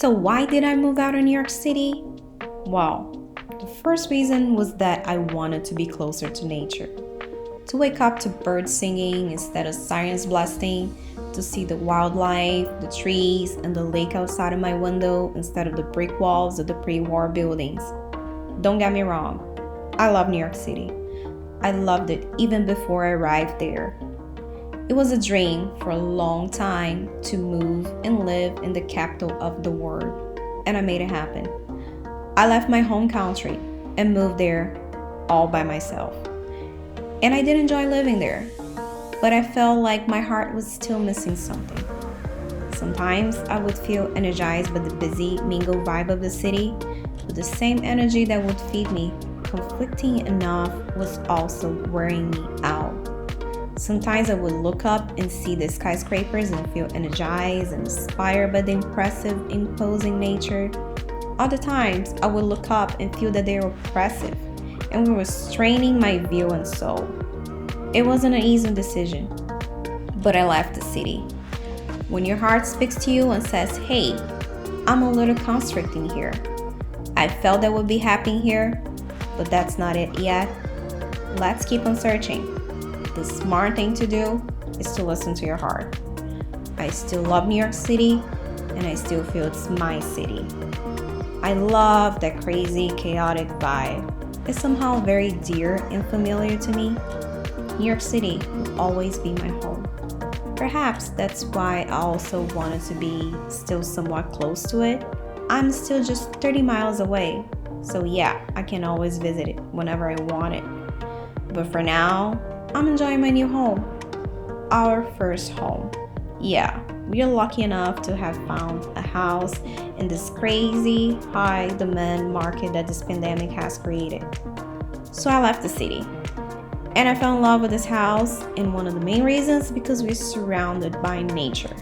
So why did I move out of New York City? Well, the first reason was that I wanted to be closer to nature. To wake up to birds singing instead of sirens blasting, to see the wildlife, the trees, and the lake outside of my window instead of the brick walls of the pre-war buildings. Don't get me wrong, I love New York City. I loved it even before I arrived there. It was a dream for a long time to move and live in the capital of the world, and I made it happen. I left my home country and moved there all by myself. And I did enjoy living there, but I felt like my heart was still missing something. Sometimes I would feel energized by the busy, mingle vibe of the city, but the same energy that would feed me, conflicting enough, was also wearing me out. Sometimes I would look up and see the skyscrapers and feel energized and inspired by the impressive, imposing nature. Other times I would look up and feel that they were oppressive and were straining my view and soul. It wasn't an easy decision, but I left the city. When your heart speaks to you and says, hey, I'm a little constricting here. I felt I would be happy here, but that's not it yet. Let's keep on searching. The smart thing to do is to listen to your heart. I still love New York City, and I still feel it's my city. I love that crazy, chaotic vibe. It's somehow very dear and familiar to me. New York City will always be my home. Perhaps that's why I also wanted to be still somewhat close to it. I'm still just 30 miles away, so yeah, I can always visit it whenever I want it. But for now, I'm enjoying my new home. Our first home. Yeah, we are lucky enough to have found a house in this crazy high demand market that this pandemic has created. So I left the city and I fell in love with this house, and one of the main reasons because we're surrounded by nature.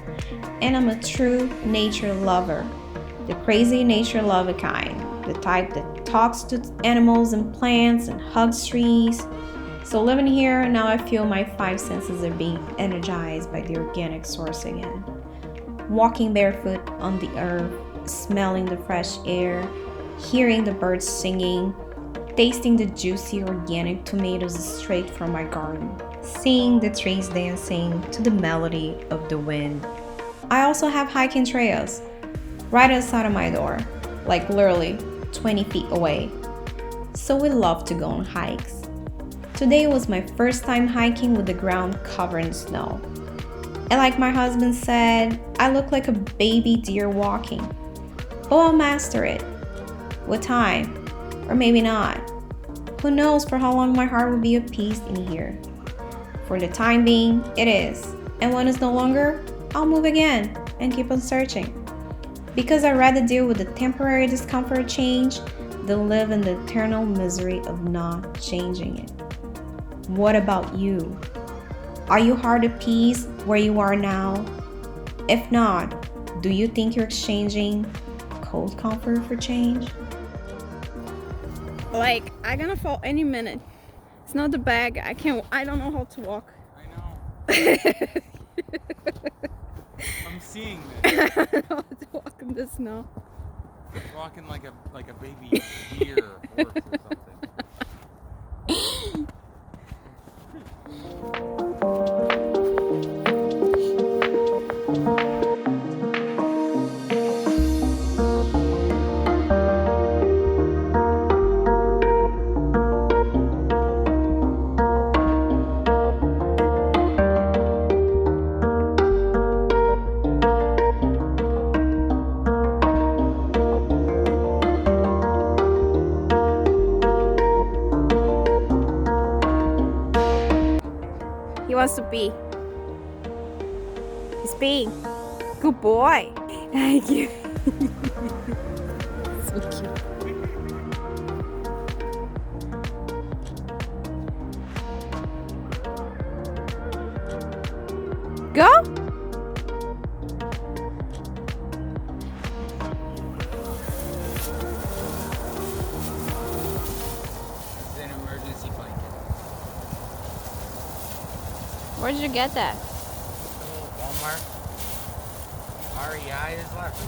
And I'm a true nature lover, the crazy nature lover kind, the type that talks to animals and plants and hugs trees. So living here, now I feel my five senses are being energized by the organic source again. Walking barefoot on the earth, smelling the fresh air, hearing the birds singing, tasting the juicy organic tomatoes straight from my garden, seeing the trees dancing to the melody of the wind. I also have hiking trails right outside of my door, like literally 20 feet away. So we love to go on hikes. Today was my first time hiking with the ground covered in snow. And like my husband said, I look like a baby deer walking. But I'll master it. With time. Or maybe not. Who knows for how long my heart will be at peace in here. For the time being, it is. And when it's no longer, I'll move again and keep on searching. Because I'd rather deal with the temporary discomfort of change than live in the eternal misery of not changing it. What about you? Are you hard at peace where you are now? If not, do you think you're exchanging cold comfort for change? Like, I'm gonna fall any minute. It's not the bag. I don't know how to walk. I know. I'm seeing this. I don't know how to walk in the snow. Walking like a baby deer or horse or something. He wants to pee. He's peeing. Good boy. Thank you. So cute. Go. It's an emergency blanket. Where did you get that? Walmart. REI is left.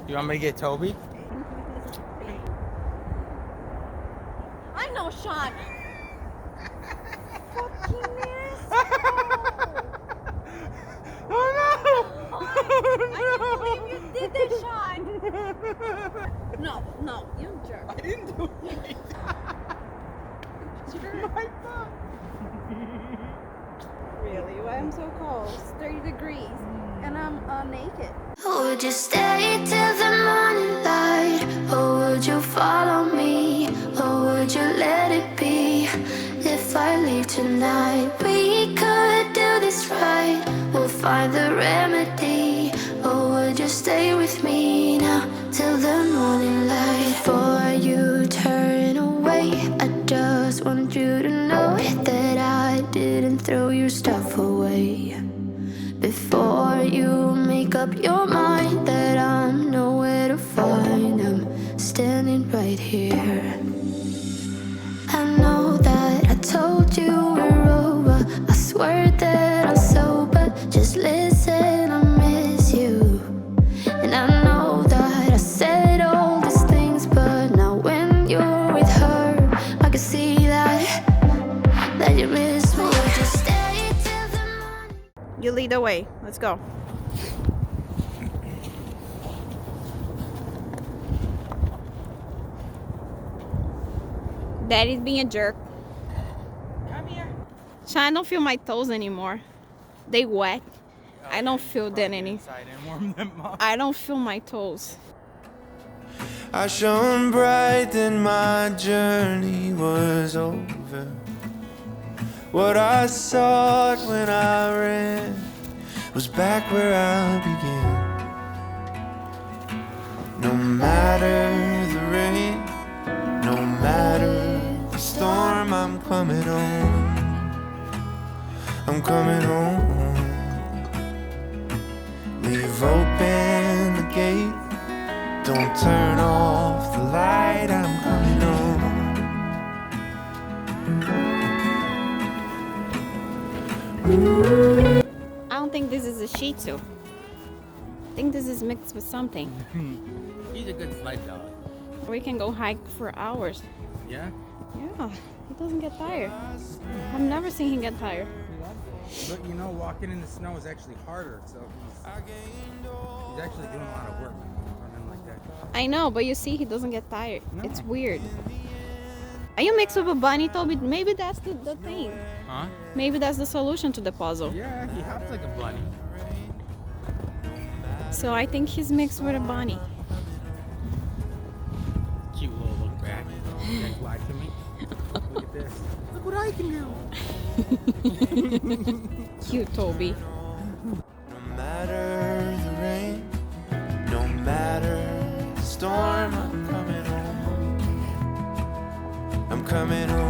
You want me to get Toby? I know, Sean. Fucking Oh no! I can't believe you did that, Sean. No, you jerk. I didn't do it. My fault. Really? Why I'm so cold? It's 30 degrees and I'm naked. Would you stay till the morning light? Or would you follow me? Or would you let it be? If I leave tonight, we could do this right. We'll find the remedy. Or would you stay with me now till the morning light? Before you turn away, I just want you to know that I didn't throw your stuff away. Before you make up your mind that I'm nowhere to find, I'm standing right here. I know that I told you we're over. I swear that I'm sober. Just listen, I miss you. And I know that I said all these things, but now when you're with her, I can see that you miss me. Just stay till the morning. You lead the way. Let's go. Daddy's being a jerk. Come here. Sean, I don't feel my toes anymore. They wet. I don't feel them any. Inside and warm them up. I don't feel my toes. I shone bright, then my journey was over. What I sought when I ran was back where I began. No matter the rain, no matter the storm, I'm coming home. I'm coming home. Leave open the gate. Don't turn off the light. I'm coming home. I don't think this is a Shih Tzu. I think this is mixed with something. He's a good sled dog. We can go hike for hours. Yeah? Yeah, he doesn't get tired. I've never seen him get tired. But you know, walking in the snow is actually harder, so he's actually doing a lot of work running like that. I know, but you see, he doesn't get tired. No. It's weird. Are you mixed with a bunny, Toby? Maybe that's the thing. Huh? Maybe that's the solution to the puzzle. Yeah, he hops like a bunny. So I think he's mixed with a bunny. Cute little look back. You guys watching me? Look at this. Look what I can do. Cute Toby. No matter the rain, no matter the storm, I'm coming home. I'm coming home.